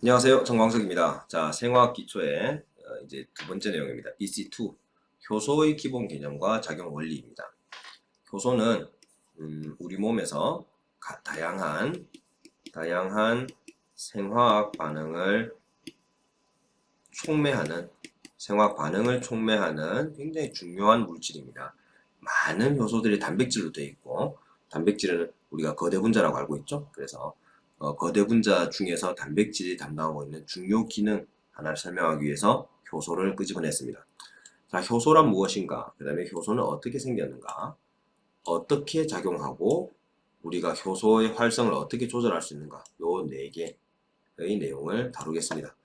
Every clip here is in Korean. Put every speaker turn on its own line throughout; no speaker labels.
안녕하세요. 정광석입니다. 자, 생화학 기초의 이제 두 번째 내용입니다. BC2 효소의 기본 개념과 작용 원리입니다. 효소는 우리 몸에서 다양한 생화학 반응을 촉매하는 굉장히 중요한 물질입니다. 많은 효소들이 단백질로 되어 있고, 단백질은 우리가 거대 분자라고 알고 있죠. 그래서 거대 분자 중에서 단백질이 담당하고 있는 중요 기능 하나를 설명하기 위해서 효소를 끄집어냈습니다. 자, 효소란 무엇인가? 그 다음에 효소는 어떻게 생겼는가? 어떻게 작용하고 우리가 효소의 활성을 어떻게 조절할 수 있는가? 요 네 개의 내용을 다루겠습니다.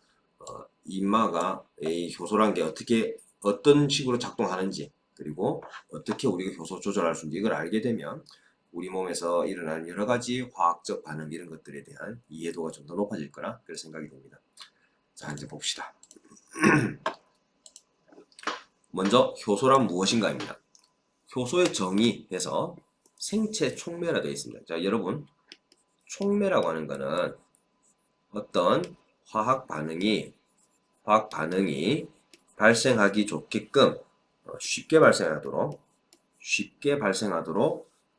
인마가 이 효소란 게 어떤 식으로 작동하는지, 그리고 어떻게 우리가 효소 조절할 수 있는지 이걸 알게 되면 우리 몸에서 일어나는 여러 가지 화학적 반응 이런 것들에 대한 이해도가 좀 더 높아질 거라 그런 생각이 듭니다. 자, 이제 봅시다. 먼저 효소란 무엇인가입니다. 효소의 정의에서 생체 촉매라 되어 있습니다. 자, 여러분, 촉매라고 하는 것은 어떤 화학 반응이 발생하기 좋게끔 쉽게 발생하도록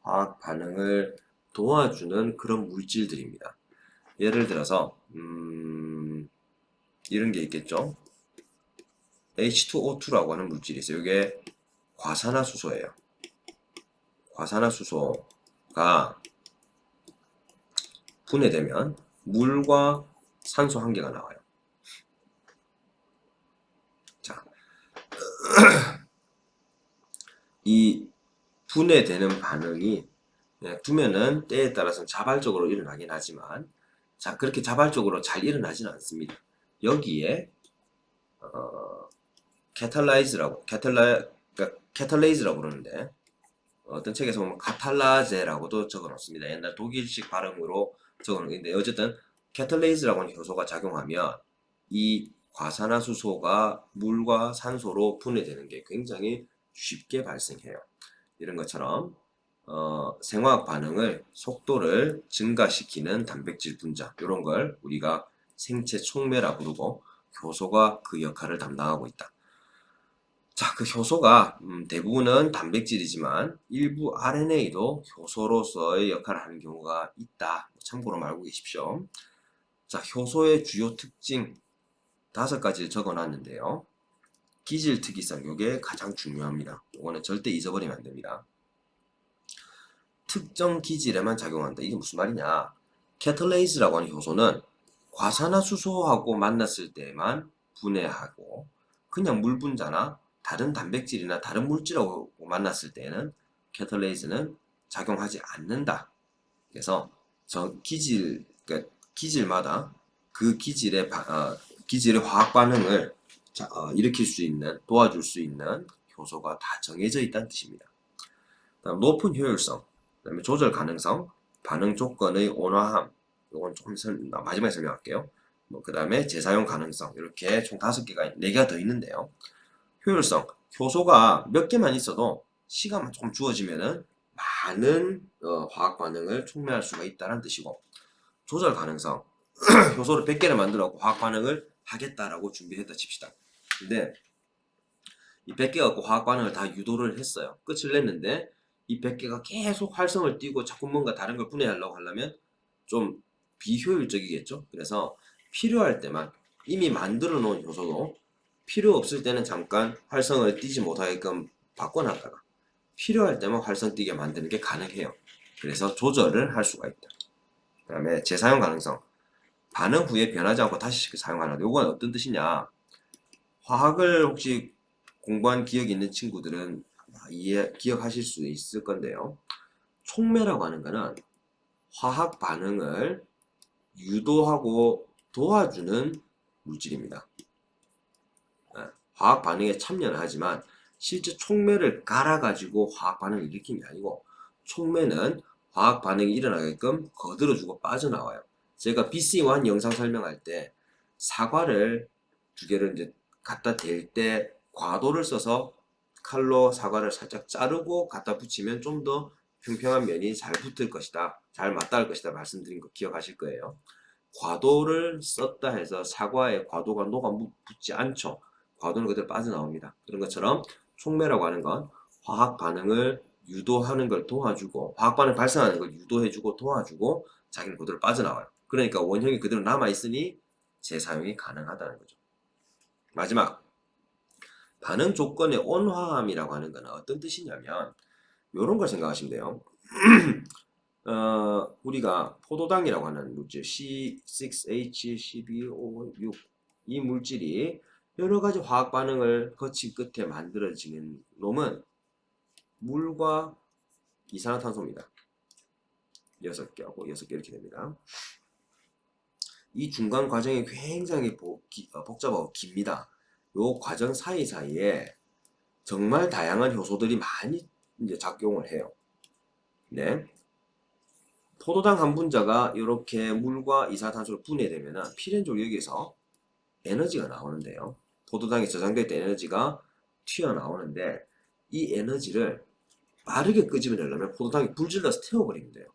화학 반응을 도와주는 그런 물질들입니다. 예를 들어서 이런 게 있겠죠. H2O2라고 하는 물질이 있어요. 이게 과산화수소예요. 과산화수소가 분해되면 물과 산소 한 개가 나와요. 자, 이 분해되는 반응이 두면은 때에 따라서는 자발적으로 일어나긴 하지만 그렇게 자발적으로 잘 일어나지는 않습니다. 여기에 캐탈레이즈라고 그러는데 어떤 책에서 보면 카탈라제라고도 적어놓습니다. 옛날 독일식 발음으로 적어놓는데 어쨌든 캐탈레이즈라고 하는 효소가 작용하면 이 과산화수소가 물과 산소로 분해되는 게 굉장히 쉽게 발생해요. 이런 것처럼 생화학 반응을 속도를 증가시키는 단백질 분자 이런 걸 우리가 생체 촉매라 부르고 효소가 그 역할을 담당하고 있다. 자, 그 효소가 대부분은 단백질이지만 일부 RNA도 효소로서의 역할을 하는 경우가 있다. 참고로 알고 계십시오. 자, 효소의 주요 특징 5가지를 적어놨는데요. 기질 특이성, 이게 가장 중요합니다. 이거는 절대 잊어버리면 안 됩니다. 특정 기질에만 작용한다. 이게 무슨 말이냐? 캐탈레이즈라고 하는 효소는 과산화수소하고 만났을 때만 분해하고 그냥 물 분자나 다른 단백질이나 다른 물질하고 만났을 때는 캐탈레이즈는 작용하지 않는다. 그래서 그러니까 기질마다 그 기질의 화학 반응을 일으킬 수 있는, 도와줄 수 있는 효소가 다 정해져 있다는 뜻입니다. 다음 높은 효율성, 그다음에 조절 가능성, 반응 조건의 온화함, 이건 조금 마지막에 설명할게요. 그 다음에 재사용 가능성, 이렇게 총 5개가, 4개가 더 있는데요. 효율성, 효소가 몇 개만 있어도 시간만 조금 주어지면은 많은 화학 반응을 촉매할 수가 있다는 뜻이고, 조절 가능성, 효소를 100개를 만들어 화학 반응을 하겠다라고 준비했다 칩시다. 근데 이 100개 갖고 화학 반응을 다 유도를 했어요. 끝을 냈는데 이 100개가 계속 활성을 띠고 자꾸 뭔가 다른 걸 분해하려고 하려면 좀 비효율적이겠죠. 그래서 필요할 때만 이미 만들어 놓은 효소도 필요 없을 때는 잠깐 활성을 띠지 못하게끔 바꿔놨다가 필요할 때만 활성 띠게 만드는 게 가능해요. 그래서 조절을 할 수가 있다. 그 다음에 재사용 가능성. 반응 후에 변하지 않고 다시 사용하는. 요건 어떤 뜻이냐? 화학을 혹시 공부한 기억이 있는 친구들은 기억하실 수 있을 건데요. 촉매라고 하는 거는 화학 반응을 유도하고 도와주는 물질입니다. 화학 반응에 참여는 하지만 실제 촉매를 깔아가지고 화학 반응을 일으키는 게 아니고, 촉매는 화학 반응이 일어나게끔 거들어주고 빠져나와요. 제가 BC1 영상 설명할 때 사과를 2개를 이제 갖다 댈 때 과도를 써서 칼로 사과를 살짝 자르고 갖다 붙이면 좀 더 평평한 면이 잘 붙을 것이다, 잘 맞닿을 것이다 말씀드린 거 기억하실 거예요. 과도를 썼다 해서 사과에 과도가 녹아 붙지 않죠. 과도는 그대로 빠져나옵니다. 그런 것처럼 촉매라고 하는 건 화학 반응을 유도하는 걸 도와주고 화학 반응 발생하는 걸 유도해주고 도와주고 자기는 그대로 빠져나와요. 그러니까 원형이 그대로 남아있으니 재사용이 가능하다는 거죠. 마지막 반응 조건의 온화함이라고 하는 것은 어떤 뜻이냐면 이런 걸 생각하시면 돼요. 우리가 포도당이라고 하는 물질 C6H12O6 이 물질이 여러 가지 화학 반응을 거친 끝에 만들어지는 놈은 물과 이산화탄소입니다. 6개하고 6개 이렇게 됩니다. 이 중간 과정이 굉장히 복잡하고 깁니다. 요 과정 사이사이에 정말 다양한 효소들이 많이 이제 작용을 해요. 네. 포도당 한 분자가 이렇게 물과 이산화탄소를 분해되면 필연적으로 여기서 에너지가 나오는데요. 포도당이 저장될 때 에너지가 튀어나오는데 이 에너지를 빠르게 끄집어내려면 포도당이 불질러서 태워버리면 돼요.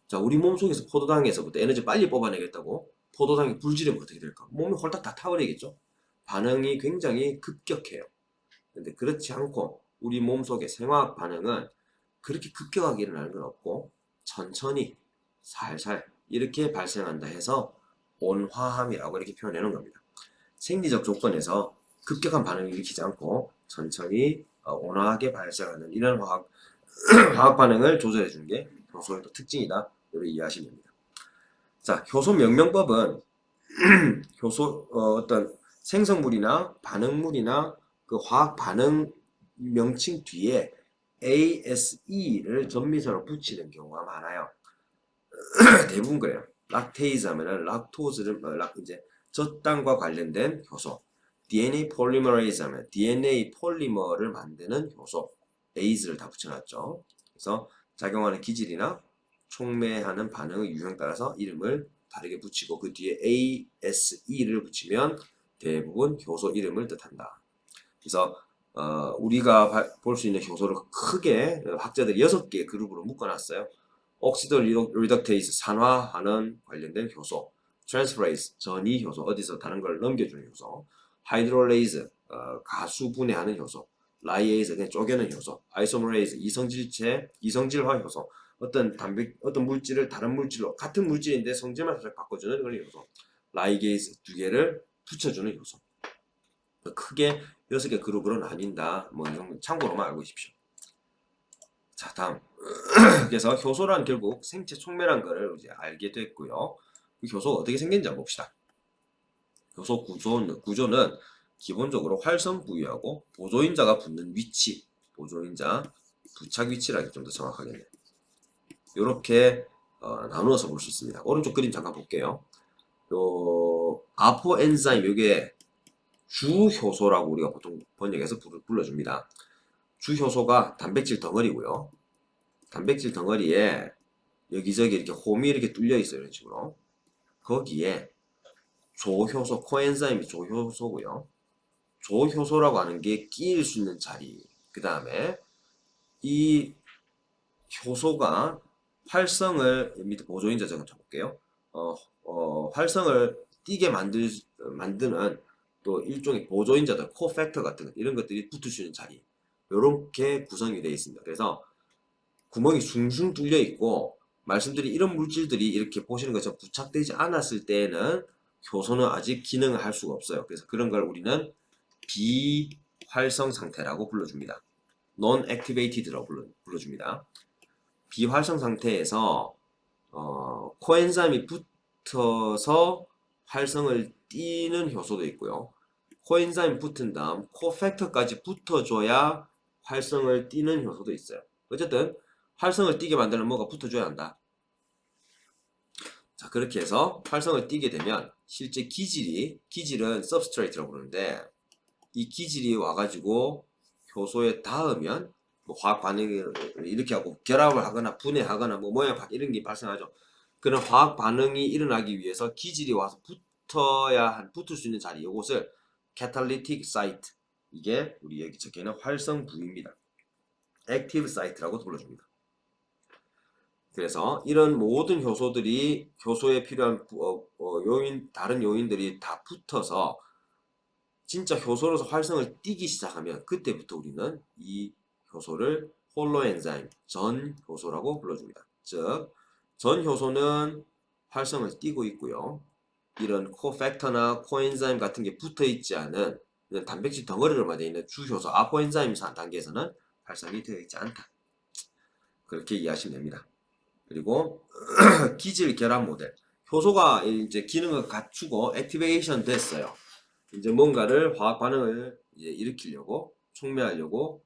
자, 우리 몸속에서 포도당에서부터 에너지 빨리 뽑아내겠다고 포도당이 불지르면 어떻게 될까? 몸이 홀딱 다 타버리겠죠? 반응이 굉장히 급격해요. 근데 그렇지 않고 우리 몸속의 생화학 반응은 그렇게 급격하게 일어나는 건 없고 천천히 살살 이렇게 발생한다 해서 온화함이라고 이렇게 표현해 놓은 겁니다. 생리적 조건에서 급격한 반응을 일으키지 않고 천천히 온화하게 발생하는 이런 화학 반응을 조절해 주는 게 효소의 또 특징이다. 이렇게 이해하시면 됩니다. 자, 효소 명명법은 효소 어떤 생성물이나 반응물이나 그 화학 반응 명칭 뒤에 ASE를 전미사로 붙이는 경우가 많아요. 대부분 그래요. 락테이즈 하면은 락토즈를 이제 젖당과 관련된 효소. DNA 폴리머레이즈 하면 DNA 폴리머를 만드는 효소. AS를 다 붙여놨죠. 그래서 작용하는 기질이나 촉매하는 반응의 유형 따라서 이름을 다르게 붙이고 그 뒤에 ASE를 붙이면 대부분 효소 이름을 뜻한다. 그래서 우리가 볼 수 있는 효소를 크게 학자들이 6개 그룹으로 묶어놨어요. 옥시드 리덕테이스 산화하는 관련된 효소, 트랜스퍼레이스 전이 효소 어디서 다른 걸 넘겨주는 효소, 하이드롤레이즈 가수 분해하는 효소, 라이에이즈 그냥 쪼개는 효소, 아이소머레이즈 이성질화 효소 어떤 물질을 다른 물질로 같은 물질인데 성질만 살짝 바꿔주는 그런 효소, 라이게이즈 2개를 붙여주는 효소. 크게 6개 그룹으로 나뉜다. 뭐 이런 참고로만 알고 계십시오. 자, 다음. 그래서 효소란 결국 생체 촉매란 거를 이제 알게 됐고요. 그 효소가 어떻게 생긴지 한번 봅시다. 효소 구조는 기본적으로 활성 부위하고 보조인자가 붙는 위치, 보조인자 부착 위치라기 좀 더 정확하겠네요. 이렇게 나누어서 볼 수 있습니다. 오른쪽 그림 잠깐 볼게요. 요 아포 엔자임 이게 주효소라고 우리가 보통 번역해서 불러줍니다. 주효소가 단백질 덩어리고요. 단백질 덩어리에 여기저기 이렇게 홈이 이렇게 뚫려 있어요. 이런 식으로. 거기에 조효소, 코엔자임이 조효소고요. 조효소라고 하는 게 끼일 수 있는 자리. 그 다음에 이 효소가 활성을 밑에 보조인자 적어볼게요. 활성을 띄게 만드는 또 일종의 보조인자들, 코팩터 같은 것, 이런 것들이 붙을 수 있는 자리. 이렇게 구성이 되어 있습니다. 그래서 구멍이 숭숭 뚫려 있고 말씀드린 이런 물질들이 이렇게 보시는 것처럼 부착되지 않았을 때에는 효소는 아직 기능을 할 수가 없어요. 그래서 그런 걸 우리는 비활성 상태라고 불러줍니다. non-activated라고 불러줍니다. 비활성 상태에서 코엔자임이 붙어서 활성을 띠는 효소도 있고요. 코엔자임 붙은 다음 코팩터까지 붙어줘야 활성을 띠는 효소도 있어요. 어쨌든 활성을 띠게 만드는 뭐가 붙어줘야 한다. 자, 그렇게 해서 활성을 띠게 되면 실제 기질은 substrate라고 부르는데 이 기질이 와가지고 효소에 닿으면 뭐 화학 반응을 이렇게 하고 결합을 하거나 분해하거나 뭐 모양 이런 게 발생하죠. 그런 화학 반응이 일어나기 위해서 기질이 와서 붙을 수 있는 자리, 이것을 catalytic site, 이게 우리 여기 적혀있는 활성 부위입니다. active site라고 불러줍니다. 그래서 이런 모든 효소들이 효소에 필요한 다른 요인들이 다 붙어서 진짜 효소로서 활성을 띠기 시작하면 그때부터 우리는 이 효소를 홀로 엔자임, 전 효소라고 불러줍니다. 즉, 전 효소는 활성을 띠고 있고요. 이런 코팩터나 코엔자임 같은 게 붙어 있지 않은 이런 단백질 덩어리로 만되어 있는 주효소 아포엔자임 단계에서는 활성이 되어 있지 않다. 그렇게 이해하시면 됩니다. 그리고 기질 결합 모델. 효소가 이제 기능을 갖추고 액티베이션 됐어요. 이제 뭔가를 화학 반응을 이제 일으키려고 촉매하려고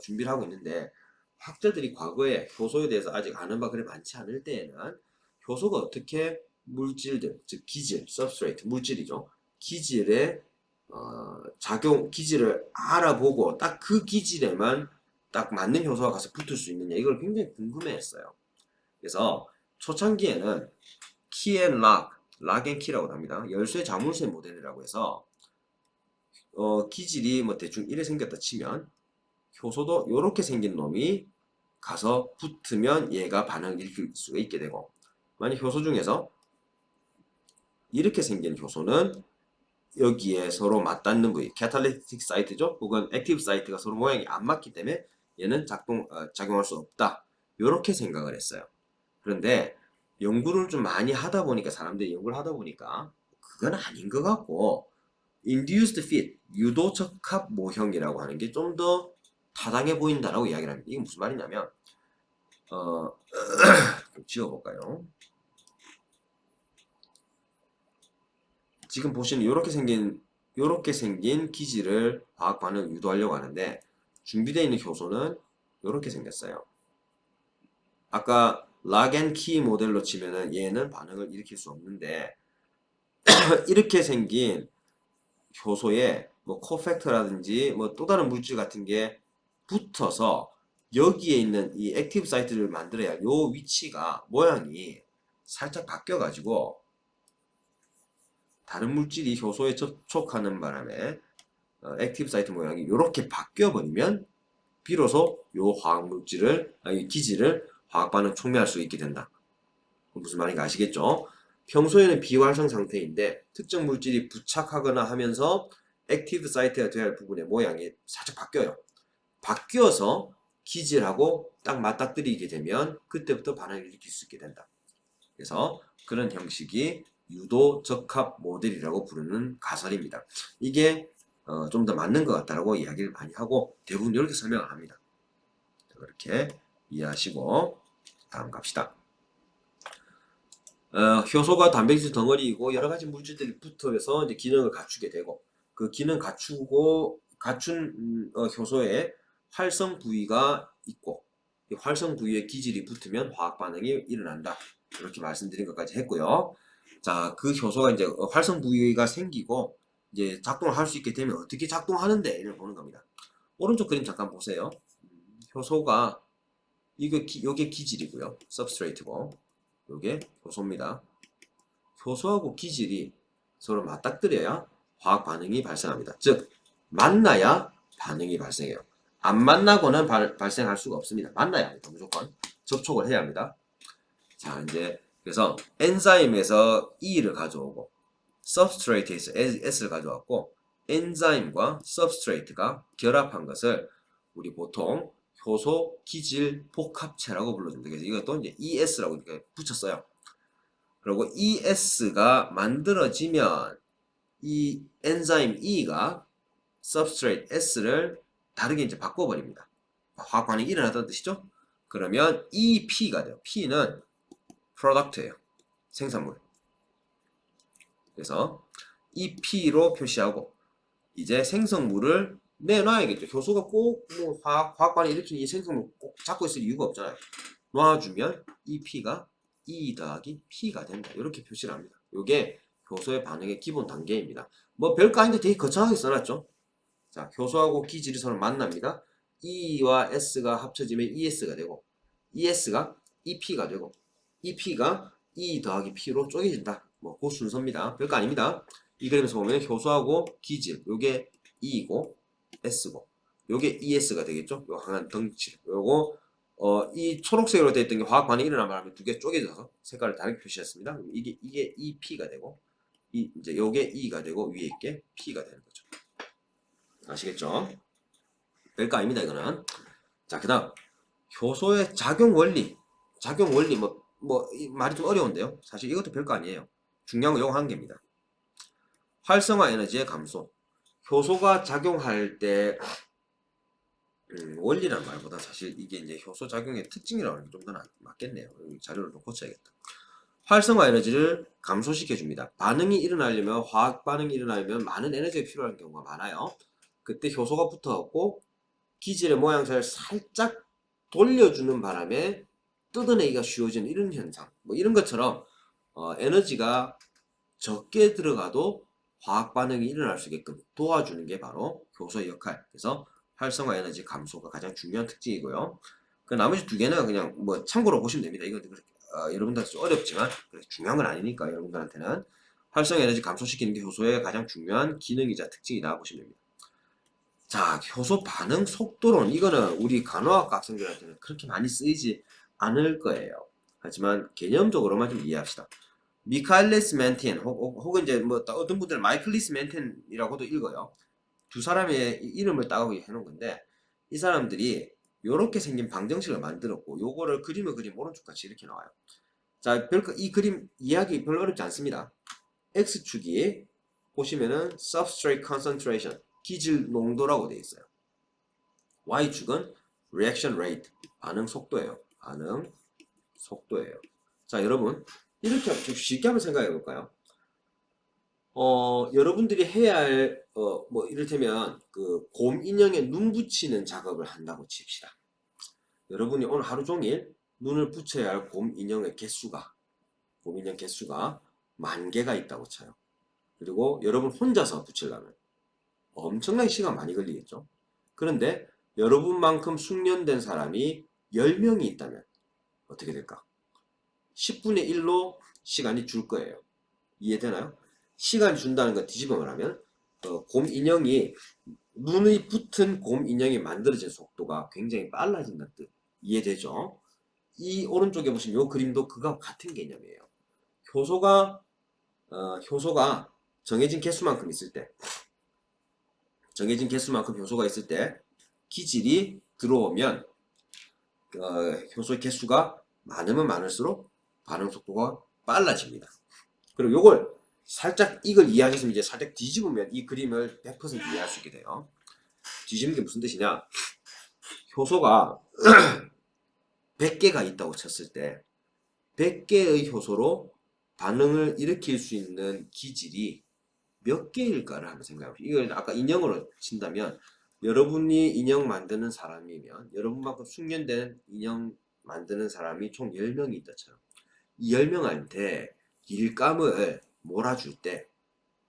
준비를 하고 있는데 학자들이 과거에 효소에 대해서 아직 아는 바 그리 많지 않을 때에는 효소가 어떻게 물질들, 즉 기질, substrate, 물질이죠. 기질의 기질을 알아보고 딱 그 기질에만 딱 맞는 효소가 가서 붙을 수 있느냐 이걸 굉장히 궁금해했어요. 그래서 초창기에는 락앤키라고 합니다. 열쇠 자물쇠 모델이라고 해서 기질이 뭐 대충 이래 생겼다 치면 효소도 이렇게 생긴 놈이 가서 붙으면 얘가 반응을 일으킬 수가 있게 되고 만약 효소 중에서 이렇게 생긴 효소는 여기에 서로 맞닿는 부위 캐탈리틱 사이트죠. 혹은 액티브 사이트가 서로 모양이 안 맞기 때문에 얘는 작용할 수 없다. 이렇게 생각을 했어요. 그런데 연구를 좀 많이 하다 보니까 사람들이 연구를 하다 보니까 그건 아닌 것 같고 induced fit, 유도 적합 모형이라고 하는 게 좀 더 타당해 보인다라고 이야기를 합니다. 이게 무슨 말이냐면 좀 지워볼까요? 지금 보시는 이렇게 생긴 기질을 화학 반응을 유도하려고 하는데 준비되어 있는 효소는 이렇게 생겼어요. 아까 락앤키 모델로 치면은 얘는 반응을 일으킬 수 없는데 이렇게 생긴 효소에 뭐 코팩터라든지 뭐 또 다른 물질 같은 게 붙어서 여기에 있는 이 액티브 사이트를 만들어야 요 위치가 모양이 살짝 바뀌어 가지고 다른 물질이 효소에 접촉하는 바람에 액티브 사이트 모양이 이렇게 바뀌어 버리면 비로소 요 화학 물질을 기질을 화학 반응 촉매할 수 있게 된다. 무슨 말인지 아시겠죠? 평소에는 비활성 상태인데 특정 물질이 부착하거나 하면서 액티브 사이트가 되어야 할 부분의 모양이 살짝 바뀌어요. 바뀌어서 기질하고 딱 맞닥뜨리게 되면 그때부터 반응을 일으킬 수 있게 된다. 그래서 그런 형식이 유도 적합 모델이라고 부르는 가설입니다. 이게 좀 더 맞는 것 같다라고 이야기를 많이 하고 대부분 이렇게 설명을 합니다. 그렇게 이해하시고 다음 갑시다. 효소가 단백질 덩어리이고 여러 가지 물질들이 붙어서 이제 기능을 갖추게 되고 그 기능 갖춘 효소에 활성 부위가 있고 이 활성 부위에 기질이 붙으면 화학 반응이 일어난다. 이렇게 말씀드린 것까지 했고요. 자, 그 효소가 이제 활성 부위가 생기고 이제 작동을 할 수 있게 되면 어떻게 작동하는데 이를 보는 겁니다. 오른쪽 그림 잠깐 보세요. 효소가 요게 기질이고요. substrate고 요게 효소입니다. 효소하고 기질이 서로 맞닥뜨려야 화학 반응이 발생합니다. 즉 만나야 반응이 발생해요. 안 만나고는 발생할 수가 없습니다. 만나야 합니다. 무조건 접촉을 해야 합니다. 자, 이제 그래서 엔자임에서 E를 가져오고 substrate에서 S를 가져왔고 엔자임과 substrate가 결합한 것을 우리 보통 효소 기질 복합체라고 불러줍니다. 그래서 이것도 이제 ES라고 이렇게 붙였어요. 그리고 ES가 만들어지면 이 엔자임 E가 substrate S를 다르게 이제 바꿔버립니다. 화학 반응이 일어났다는 뜻이죠? 그러면 EP가 돼요. P는 product예요. 생산물. 그래서 EP로 표시하고 이제 생성물을 내놔야겠죠. 효소가 꼭 뭐 화학 반응 일으키는 이 생성물 꼭 잡고 있을 이유가 없잖아요. 놔주면 EP가 E 더하기 P가 된다. 이렇게 표시를 합니다. 이게 효소의 반응의 기본 단계입니다. 뭐 별거 아닌데 되게 거창하게 써놨죠. 자, 효소하고 기질이 서로 만납니다. E와 S가 합쳐지면 ES가 되고 ES가 EP가 되고 EP가 E 더하기 P로 쪼개진다. 뭐 그 순서입니다. 별거 아닙니다. 이 그림에서 보면 효소하고 기질 요게 E고 S고 요게 ES가 되겠죠. 요 항한 덩치 요거 이 초록색으로 되어 있던 게 화학 반응이 일어난 바람에 두 개 쪼개져서 색깔을 다르게 표시했습니다. 이게 EP가 되고, 이제 요게 E가 되고, 위에 있게 P가 되는 거죠. 아시겠죠? 별거 아닙니다, 이거는. 자, 그 다음, 효소의 작용 원리. 작용 원리, 이 말이 좀 어려운데요. 사실 이것도 별거 아니에요. 중요한 건 요거 한 개입니다. 활성화 에너지의 감소. 효소가 작용할 때, 원리란 말보다 사실 이게 이제 효소 작용의 특징이라고 하는 게 좀 더 맞겠네요. 자료를 좀 고쳐야겠다. 활성화 에너지를 감소시켜 줍니다. 반응이 일어나려면, 화학 반응이 일어나려면 많은 에너지가 필요한 경우가 많아요. 그때 효소가 붙어갖고 기질의 모양새를 살짝 돌려주는 바람에 뜯어내기가 쉬워지는 이런 현상. 뭐 이런 것처럼 에너지가 적게 들어가도 화학 반응이 일어날 수 있게끔 도와주는 게 바로 효소의 역할. 그래서 활성화 에너지 감소가 가장 중요한 특징이고요. 그 나머지 두 개는 그냥 뭐 참고로 보시면 됩니다. 이건 여러분들한테 좀 어렵지만 중요한 건 아니니까 여러분들한테는 활성화 에너지 감소시키는 게 효소의 가장 중요한 기능이자 특징이다 보시면 됩니다. 자, 효소 반응 속도론. 이거는 우리 간호학 학생들한테는 그렇게 많이 쓰이지 않을 거예요. 하지만 개념적으로만 좀 이해합시다. 미카엘리스 멘텐 혹은 이제 뭐 어떤 분들은 마이클리스 멘텐이라고도 읽어요. 두 사람의 이름을 따고 해놓은 건데 이 사람들이 요렇게 생긴 방정식을 만들었고 요거를 그림을 그리면 오른쪽같이 이렇게 나와요. 자, 이 그림 이해하기 별로 어렵지 않습니다. X축이 보시면은 substrate concentration 기질 농도라고 되어 있어요. Y축은 reaction rate 반응 속도예요. 반응 속도예요. 자, 여러분 이렇게 좀 쉽게 한번 생각해 볼까요? 여러분들이 해야 할, 뭐, 이를테면, 곰 인형에 눈 붙이는 작업을 한다고 칩시다. 여러분이 오늘 하루 종일 눈을 붙여야 할 곰 인형 개수가 10,000개가 있다고 쳐요. 그리고 여러분 혼자서 붙이려면 엄청나게 시간 많이 걸리겠죠? 그런데 여러분만큼 숙련된 사람이 10명이 있다면 어떻게 될까? 10분의 1로 시간이 줄 거예요. 이해되나요? 시간 준다는 거 뒤집어 말하면 곰 인형이 눈이 붙은 곰 인형이 만들어진 속도가 굉장히 빨라진다는 뜻. 이해되죠? 이 오른쪽에 보시면 이 그림도 그거와 같은 개념이에요. 효소가 정해진 개수만큼 있을 때 효소가 있을 때 기질이 들어오면 효소의 개수가 많으면 많을수록 반응 속도가 빨라집니다. 그리고 요걸 살짝 이걸 이해하셨으면 이제 살짝 뒤집으면 이 그림을 100% 이해할 수 있게 돼요. 뒤집는 게 무슨 뜻이냐? 효소가 100개가 있다고 쳤을 때 100개의 효소로 반응을 일으킬 수 있는 기질이 몇 개일까를 한번 생각해보세요. 이걸 아까 인형으로 친다면 여러분이 인형 만드는 사람이면 여러분만큼 숙련된 인형 만드는 사람이 총 10명이 있다처럼 이 10명한테 일감을 몰아줄 때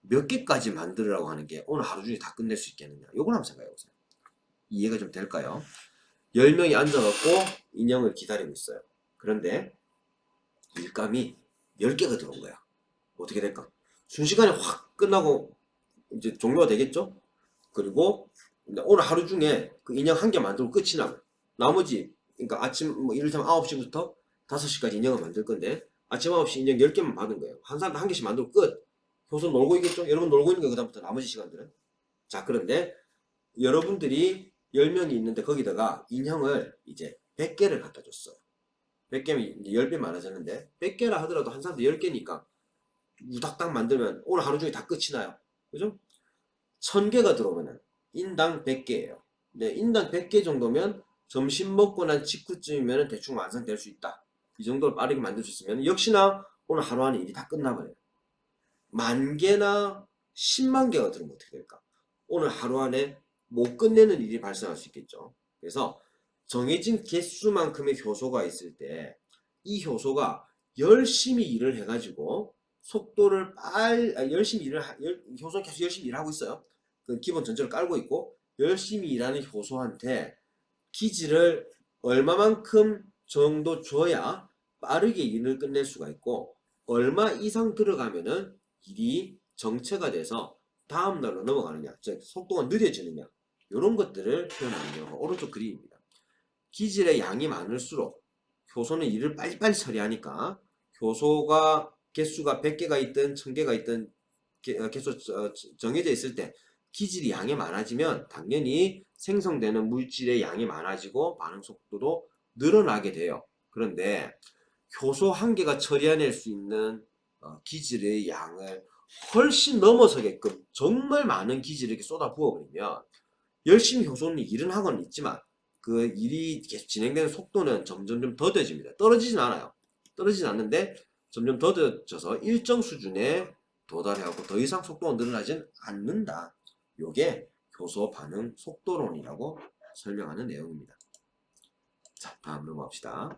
몇 개까지 만들으라고 하는 게 오늘 하루 중에 다 끝낼 수 있겠느냐. 요걸 한번 생각해보세요. 이해가 좀 될까요? 10명이 앉아갖고 인형을 기다리고 있어요. 그런데 일감이 10개가 들어온 거야. 어떻게 될까? 순식간에 확 끝나고 이제 종료가 되겠죠? 그리고 오늘 하루 중에 그 인형 한 개 만들고 끝이 나면 나머지 그러니까 아침 뭐 이를테면 9시부터 5시까지 인형을 만들 건데 아침 9시 인형 10개만 받은 거예요. 한 사람도 한 개씩 만들고 끝. 효소 놀고 있겠죠? 여러분 놀고 있는 거예요. 그다음부터 나머지 시간들은. 자, 그런데 여러분들이 10명이 있는데 거기다가 인형을 이제 100개를 갖다 줬어요. 100개면 이제 10배 많아졌는데 100개라 하더라도 한 사람도 10개니까 우닥닥 만들면 오늘 하루 중에 다 끝이 나요. 그죠? 1000개가 들어오면은 인당 100개예요. 네, 인당 100개 정도면 점심 먹고 난 직후쯤이면 대충 완성될 수 있다. 이 정도로 빠르게 만들 수 있으면 역시나 오늘 하루 안에 일이 다 끝나버려요. 10,000개나 10만 개가 들으면 어떻게 될까? 오늘 하루 안에 못 끝내는 일이 발생할 수 있겠죠. 그래서 정해진 개수만큼의 효소가 있을 때 이 효소가 열심히 일을 해가지고 속도를 열심히 효소는 계속 열심히 일하고 있어요. 그 기본 전제를 깔고 있고 열심히 일하는 효소한테 기질을 얼마만큼 정도 줘야 빠르게 일을 끝낼 수가 있고 얼마 이상 들어가면은 일이 정체가 돼서 다음 날로 넘어가느냐, 즉 속도가 느려지느냐 이런 것들을 표현하는 경우가 오른쪽 그림입니다. 기질의 양이 많을수록 효소는 일을 빨리빨리 처리하니까 효소가 개수가 100개가 있든 1000개가 있든 개수 정해져 있을 때 기질이 양이 많아지면 당연히 생성되는 물질의 양이 많아지고 반응 속도도 늘어나게 돼요. 그런데 효소 한 개가 처리해낼 수 있는 기질의 양을 훨씬 넘어서게끔 정말 많은 기질을 이렇게 쏟아 부어버리면 열심히 효소는 일은 하고는 있지만 그 일이 계속 진행되는 속도는 점점점 더뎌집니다. 떨어지진 않아요. 떨어지진 않는데 점점 더뎌져서 일정 수준에 도달해갖고 더 이상 속도가 늘어나진 않는다. 요게 효소 반응 속도론이라고 설명하는 내용입니다. 자, 다음 넘어갑시다.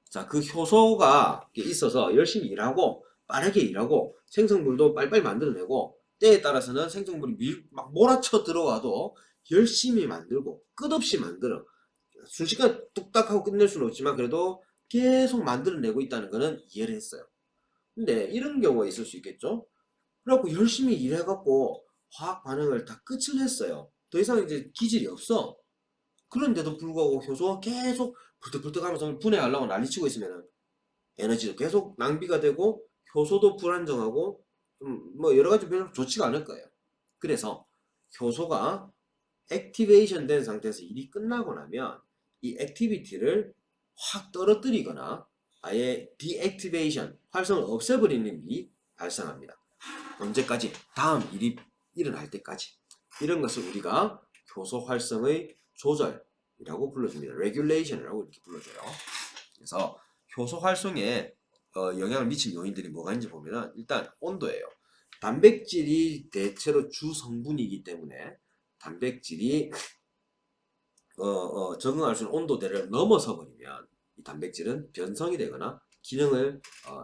자, 그 효소가 있어서 열심히 일하고 빠르게 일하고 생성물도 빨리빨리 만들어내고 때에 따라서는 생성물이 막 몰아쳐 들어와도 열심히 만들고 끝없이 만들어 순식간에 뚝딱 하고 끝낼 수는 없지만 그래도 계속 만들어내고 있다는 거는 이해를 했어요. 근데 이런 경우가 있을 수 있겠죠. 그래갖고 열심히 일해갖고 화학 반응을 다 끝을 했어요. 더 이상 이제 기질이 없어. 그런데도 불구하고 효소가 계속 불떡불떡 하면서 분해하려고 난리치고 있으면 에너지도 계속 낭비가 되고 효소도 불안정하고 뭐 여러 가지 별로 좋지가 않을 거예요. 그래서 효소가 액티베이션 된 상태에서 일이 끝나고 나면 이 액티비티를 확 떨어뜨리거나 아예 디액티베이션, 활성을 없애버리는 일이 발생합니다. 언제까지? 다음 일이 일어날 때까지. 이런 것을 우리가 효소 활성의 조절이라고 불러줍니다. regulation이라고 이렇게 불러줘요. 그래서 효소 활성에 영향을 미친 요인들이 뭐가 있는지 보면은 일단 온도예요. 단백질이 대체로 주 성분이기 때문에 단백질이 적응할 수 있는 온도대를 넘어서 버리면 이 단백질은 변성이 되거나 기능을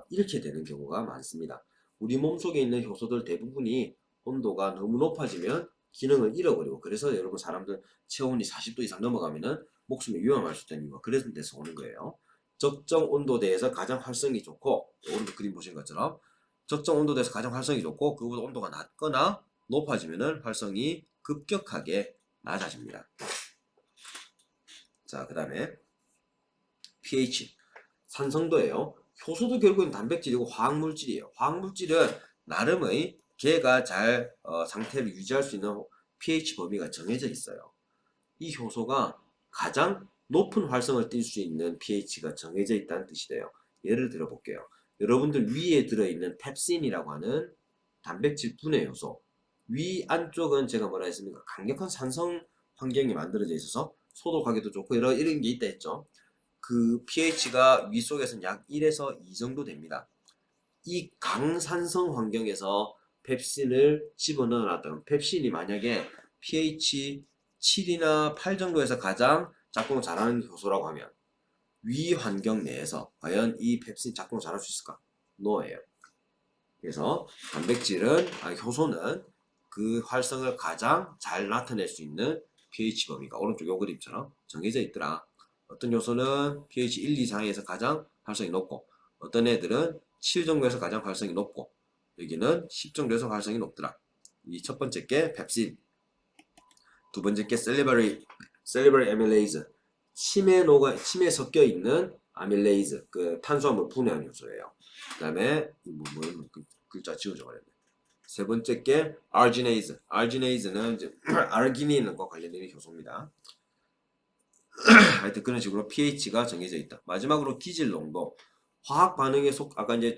잃게 되는 경우가 많습니다. 우리 몸속에 있는 효소들 대부분이 온도가 너무 높아지면 기능을 잃어버리고 그래서 여러분 사람들 체온이 40도 이상 넘어가면은 목숨이 위험할 수 있다는 이유가 그런 데서 오는 거예요. 적정 온도대에서 가장 활성이 좋고 오른쪽 그림 보신 것처럼 적정 온도대에서 가장 활성이 좋고 그보다 온도가 낮거나 높아지면은 활성이 급격하게 낮아집니다. 자, 그 다음에 pH, 산성도예요. 효소도 결국은 단백질이고 화학물질이에요. 화학물질은 나름의 걔가 잘 상태를 유지할 수 있는 pH 범위가 정해져 있어요. 이 효소가 가장 높은 활성을 띨 수 있는 pH가 정해져 있다는 뜻이 돼요. 예를 들어 볼게요. 여러분들 위에 들어있는 펩신이라고 하는 단백질 분해 효소. 위 안쪽은 제가 뭐라 했습니까? 강력한 산성 환경이 만들어져 있어서 소독하기도 좋고 이런 게 있다 했죠. 그 pH가 위 속에서는 약 1에서 2 정도 됩니다. 이 강산성 환경에서 펩신을 집어넣어 놨다면 펩신이 만약에 pH 7이나 8 정도에서 가장 작동을 잘하는 효소라고 하면 위 환경 내에서 과연 이 펩신 작동을 잘할 수 있을까? 노예요. 그래서 단백질은 효소는 그 활성을 가장 잘 나타낼 수 있는 pH 범위가 오른쪽 요 그림처럼 정해져 있더라. 어떤 요소는 pH 1 이상에서 가장 활성이 높고 어떤 애들은 7 정도에서 가장 활성이 높고 여기는 10 정도에서 활성이 높더라. 이 첫 번째 게 펩신, 두 번째 게 셀리버리 아밀레이즈, 침에 섞여 있는 아밀레이즈, 그 탄수화물 분해하는 요소예요. 그다음에 글자 지워져 버렸네. 세 번째 게 아르지네이즈. 아르지네이즈는 이제 아르기닌과 관련된 효소입니다. 하여튼 그런 식으로 pH가 정해져 있다. 마지막으로 기질 농도. 화학 반응의 아까 이제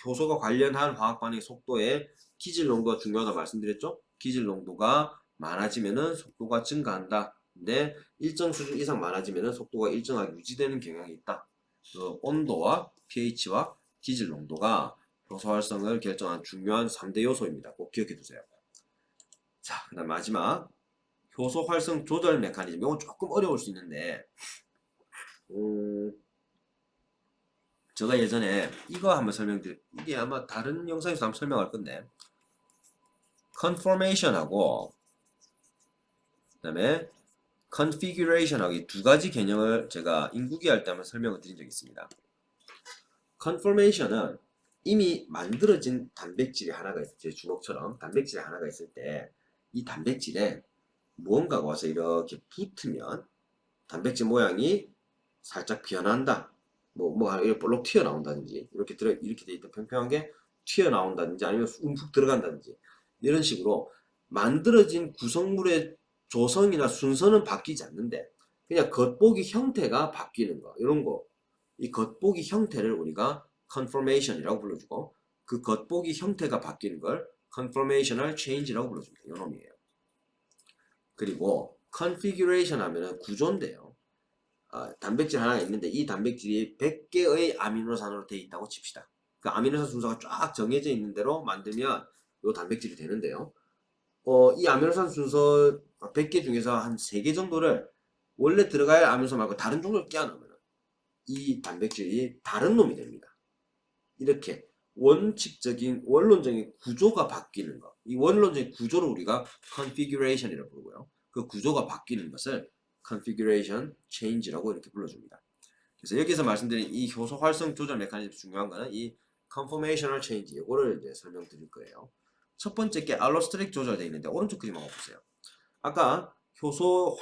효소가 관련한 화학 반응의 속도에 기질 농도가 중요하다 말씀드렸죠? 기질 농도가 많아지면은 속도가 증가한다. 근데 일정 수준 이상 많아지면은 속도가 일정하게 유지되는 경향이 있다. 그 온도와 pH와 기질 농도가 효소 활성을 결정한 중요한 3대 요소입니다. 꼭 기억해 두세요. 자, 그다음 마지막 효소 활성 조절 메커니즘. 이건 조금 어려울 수 있는데 제가 예전에 이거 한번 이게 아마 다른 영상에서 한번 설명할 건데 conformation하고 그다음에 configuration하고 이 두 가지 개념을 제가 인구기 할 때 한번 설명을 드린 적이 있습니다. conformation은 이미 만들어진 단백질이 하나가 있어요. 제 주먹처럼 단백질이 하나가 있을 때 이 단백질에 무언가가 와서 이렇게 붙으면 단백질 모양이 살짝 변한다. 이렇게 볼록 튀어나온다든지, 이렇게 돼 있던 평평한 게 튀어나온다든지, 아니면 움푹 들어간다든지, 이런 식으로 만들어진 구성물의 조성이나 순서는 바뀌지 않는데, 그냥 겉보기 형태가 바뀌는 거, 이런 거. 이 겉보기 형태를 우리가 conformation이라고 불러주고, 그 겉보기 형태가 바뀌는 걸 conformational change라고 불러줍니다. 이 놈이에요. 그리고 configuration 하면은 구조인데요. 단백질 하나가 있는데 이 단백질이 100개의 아미노산으로 되어 있다고 칩시다. 그 아미노산 순서가 쫙 정해져 있는 대로 만들면 이 단백질이 되는데요. 이 아미노산 순서 100개 중에서 한 3개 정도를 원래 들어갈 아미노산 말고 다른 종류를 끼워넣으면 이 단백질이 다른 놈이 됩니다. 이렇게 원론적인 구조가 바뀌는 것. 이 원론적인 구조를 우리가 configuration이라고 부르고요. 그 구조가 바뀌는 것을 configuration change라고 이렇게 불러줍니다. 그래서 여기서 말씀드린 이 효소 활성 조절 메커니즘 중요한 거는 이 conformational change 이거를 이제 설명드릴 거예요. 첫 번째 게 알로스테릭 조절되어 있는데 오른쪽 그림 한번 보세요. 아까 효소와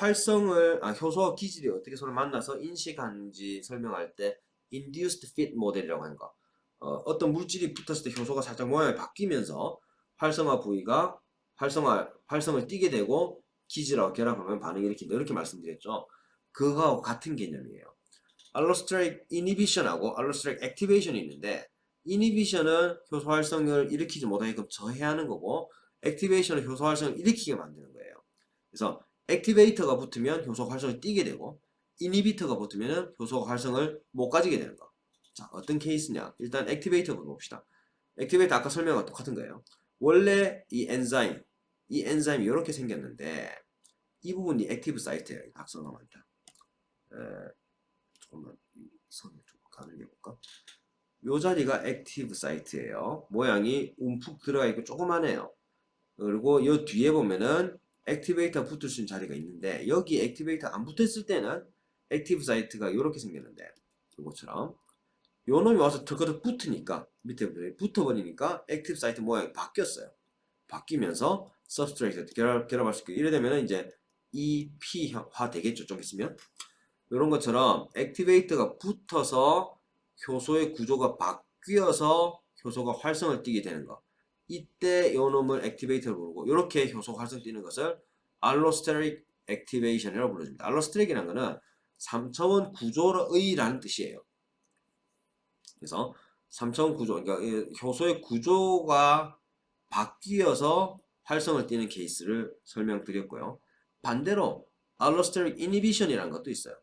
기질이 어떻게 서로 만나서 인식하는지 설명할 때 induced fit 모델이라고 하는 거. 어떤 물질이 붙었을 때 효소가 살짝 모양이 바뀌면서 활성화 부위가 활성을 띠게 되고 기질하고 결합하면 반응이 일으킨다. 이렇게 말씀드렸죠. 그거하고 같은 개념이에요. 알로스테릭 이니비션하고 알로스테릭 액티베이션이 있는데, 이니비션은 효소 활성을 일으키지 못하게끔 저해하는 거고, 액티베이션은 효소 활성을 일으키게 만드는 거예요. 그래서 액티베이터가 붙으면 효소가 활성을 띠게 되고, 이니비터가 붙으면 효소가 활성을 못 가지게 되는 거. 자, 어떤 케이스냐? 일단 액티베이터부터 봅시다. 액티베이터 아까 설명과 똑같은 거예요. 원래 이 엔자임이 이렇게 생겼는데, 이 부분이 액티브 사이트예요. 각성가 많다. 조금만 이 선을 좀 가늘게 볼까? 요 자리가 액티브 사이트예요. 모양이 움푹 들어가 있고 조그만해요. 그리고 요 뒤에 보면은 액티베이터 붙을 수 있는 자리가 있는데, 여기 액티베이터 안 붙었을 때는 액티브 사이트가 이렇게 생겼는데, 요것처럼 요 놈이 와서 턱턱 붙으니까, 밑에 붙어버리니까 액티브 사이트 모양이 바뀌었어요. 바뀌면서 서브스트레이트 결합할 수 있게, 이래 되면 이제 EP화 되겠죠. 좀 있으면 이런 것처럼 액티베이터가 붙어서 효소의 구조가 바뀌어서 효소가 활성을 띠게 되는 거. 이때 요 놈을 액티베이터로 부르고, 이렇게 효소 활성 띠는 것을 알로스테릭 액티베이션이라고 불러줍니다. 알로스테릭이라는 거는 3차원 구조의라는 뜻이에요. 그래서 3차원 구조, 그러니까 효소의 구조가 바뀌어서 활성을 띠는 케이스를 설명드렸고요. 반대로 알로스테릭 이니비션이라는 것도 있어요.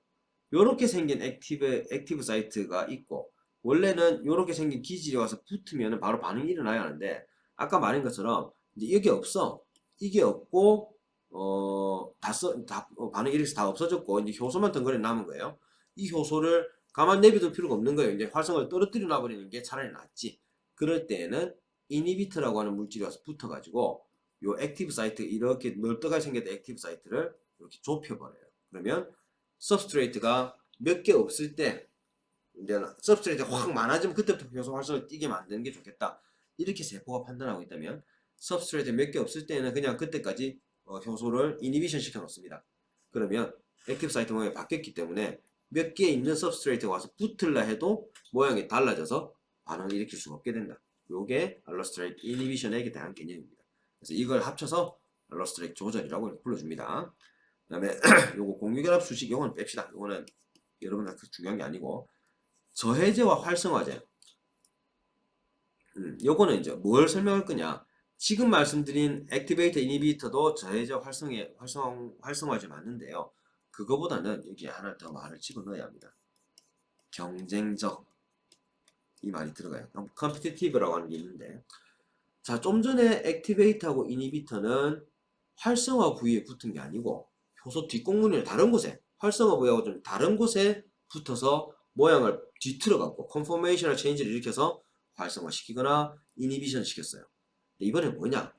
요렇게 생긴 액티브 사이트가 있고, 원래는 요렇게 생긴 기질이 와서 붙으면 바로 반응이 일어나야 하는데, 아까 말한 것처럼 이제 이게 없어. 이게 없고 반응이 일어나서 다 없어졌고 이제 효소만 덩그러니 남은 거예요. 이 효소를 가만 내비둘 필요가 없는 거예요. 이제 활성을 떨어뜨려 놔버리는 게 차라리 낫지. 그럴 때에는 이니비터라고 하는 물질이 와서 붙어가지고 요 액티브 사이트, 이렇게 넓적하게 생겼던 액티브 사이트를 이렇게 좁혀버려요. 그러면 서브스트레이트가 몇 개 없을 때, 이제 서브스트레이트가 확 많아지면 그때부터 효소 활성을 띠게 만드는 게 좋겠다. 이렇게 세포가 판단하고 있다면, 서브스트레이트 몇 개 없을 때는 그냥 그때까지 효소를 이니비션 시켜 놓습니다. 그러면 액티브 사이트 모양이 바뀌었기 때문에 몇 개 있는 서브스트레이트가 와서 붙을라 해도 모양이 달라져서 반응을 일으킬 수가 없게 된다. 요게 알로스테릭 이니비션에 대한 개념입니다. 그래서 이걸 합쳐서 알로스테릭 조절이라고 불러줍니다. 그 다음에 요거 공유결합 수식, 요거는 뺍시다. 요거는 여러분한테 중요한 게 아니고, 저해제와 활성화제, 요거는 이제 뭘 설명할 거냐. 지금 말씀드린 액티베이터 이니비터도 저해제 활성화제 맞는데요. 그거보다는 여기 하나 더 말을 집어넣어야 합니다. 경쟁적, 이 말이 들어가요. 컴피티티브라고 하는 게 있는데, 자, 좀 전에 액티베이터하고 이니비터는 활성화 부위에 붙은 게 아니고 효소 뒷공문이나 다른 곳에, 활성화 부위하고 좀 다른 곳에 붙어서 모양을 뒤틀어갖고 컨포메이셔널 체인지를 일으켜서 활성화 시키거나 이니비션 시켰어요. 근데 이번엔 뭐냐?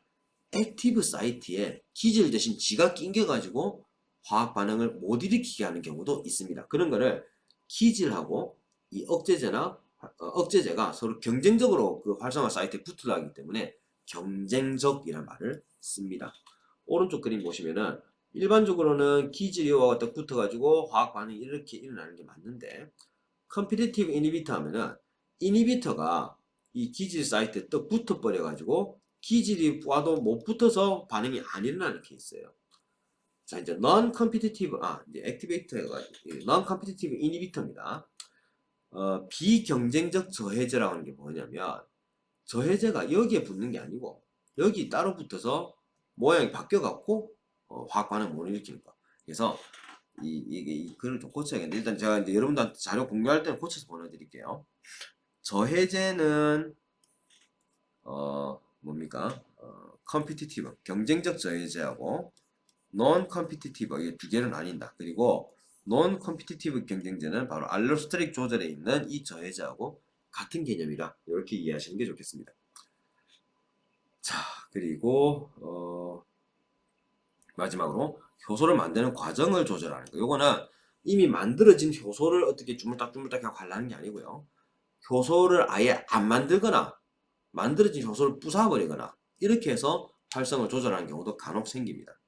액티브 사이트에 기질 대신 지가 낑겨가지고 화학 반응을 못 일으키게 하는 경우도 있습니다. 그런 거를 기질하고 이 억제제가 서로 경쟁적으로 그 활성화 사이트에 붙으려 하기 때문에 경쟁적이라는 말을 씁니다. 오른쪽 그림 보시면은 일반적으로는 기질이와 딱 붙어가지고 화학 반응이 이렇게 일어나는 게 맞는데 컴피티티브 이니비터 하면은 이니비터가 이 기질 사이트에 또 붙어버려 가지고 기질이 와도 못 붙어서 반응이 안 일어나는 케이스예요. 자 이제 non competitive 이제 액티베이터가 non competitive 이니비터입니다. 비경쟁적 저해제라고 하는 게 뭐냐면 저해제가 여기에 붙는 게 아니고 여기 따로 붙어서 모양이 바뀌어 갖고 화학 반응 못 일으키는 거. 그래서 이 글을 좀 고쳐야겠는데 일단 제가 이제 여러분들한테 자료 공유할 때는 고쳐서 보내드릴게요. 저해제는 뭡니까? 컴피티티브 경쟁적 저해제하고 non 컴피티티브 이게 두 개는 아닌다. 그리고 non 컴피티티브 경쟁제는 바로 알로스테릭 조절에 있는 이 저해제하고 같은 개념이라 이렇게 이해하시는 게 좋겠습니다. 자 그리고 마지막으로 효소를 만드는 과정을 조절하는 거. 요거는 이미 만들어진 효소를 어떻게 주물딱주물딱 하고 하려는 게 아니고요. 효소를 아예 안 만들거나 만들어진 효소를 부숴버리거나 이렇게 해서 활성을 조절하는 경우도 간혹 생깁니다.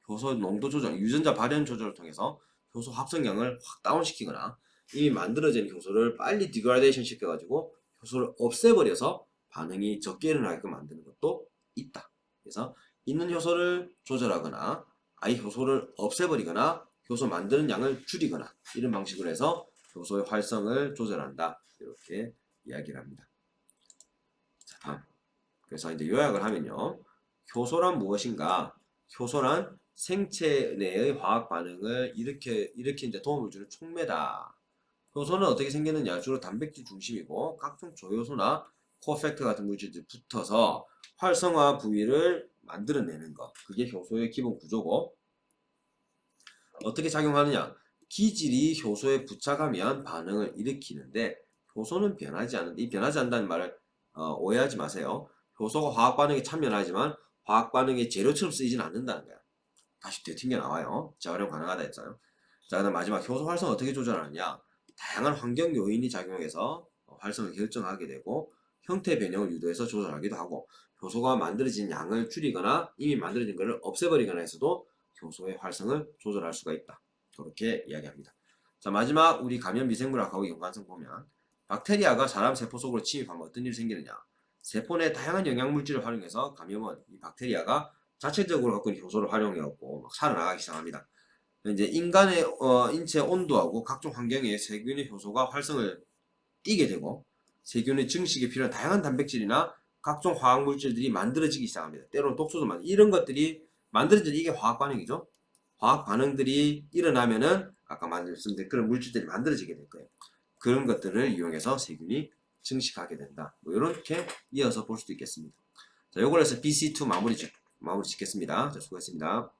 효소 농도 조절, 유전자 발현 조절을 통해서 효소 합성량을 확 다운시키거나 이미 만들어진 효소를 빨리 디그라데이션 시켜가지고 효소를 없애버려서 반응이 적게 일어나게끔 만드는 것도 있다. 그래서 있는 효소를 조절하거나 아예 효소를 없애버리거나 효소 만드는 양을 줄이거나 이런 방식으로 해서 효소의 활성을 조절한다. 이렇게 이야기를 합니다. 자, 다음. 그래서 이제 요약을 하면요. 효소란 무엇인가? 효소란 생체 내의 화학 반응을 이렇게 도움을 주는 촉매다. 효소는 어떻게 생기느냐? 주로 단백질 중심이고 각종 조효소나 코팩터 같은 물질들이 붙어서 활성화 부위를 만들어내는 것. 그게 효소의 기본 구조고 어떻게 작용하느냐? 기질이 효소에 부착하면 반응을 일으키는데 효소는 변하지 않는데 이 변하지 않는다는 말을 오해하지 마세요. 효소가 화학 반응에 참여하지만 화학 반응의 재료처럼 쓰이지는 않는다는 거야. 다시 뒤에 튕겨 나와요. 재활용 가능하다 했어요. 자, 그다음 마지막 효소 활성 어떻게 조절하느냐? 다양한 환경 요인이 작용해서 활성을 결정하게 되고 형태 변형을 유도해서 조절하기도 하고 효소가 만들어진 양을 줄이거나 이미 만들어진 것을 없애버리거나 해서도 효소의 활성을 조절할 수가 있다. 그렇게 이야기합니다. 자, 마지막 우리 감염 미생물학하고 연관성 보면 박테리아가 사람 세포 속으로 침입하면 어떤 일이 생기느냐? 세포 내 다양한 영양물질을 활용해서 감염은 이 박테리아가 자체적으로 갖고 있는 효소를 활용해갖고 막 살아나가기 시작합니다. 이제 인간의 인체 온도하고 각종 환경에 세균의 효소가 활성을 띠게 되고 세균의 증식에 필요한 다양한 단백질이나 각종 화학물질들이 만들어지기 시작합니다. 때로는 독소도 이런 것들이 만들어질 이게 화학 반응이죠. 화학 반응들이 일어나면은 아까 말씀드린 그런 물질들이 만들어지게 될 거예요. 그런 것들을 이용해서 세균이 증식하게 된다. 뭐 이렇게 이어서 볼 수도 있겠습니다. 자, 요걸 해서 BC2 마무리 짓겠습니다. 자, 수고했습니다.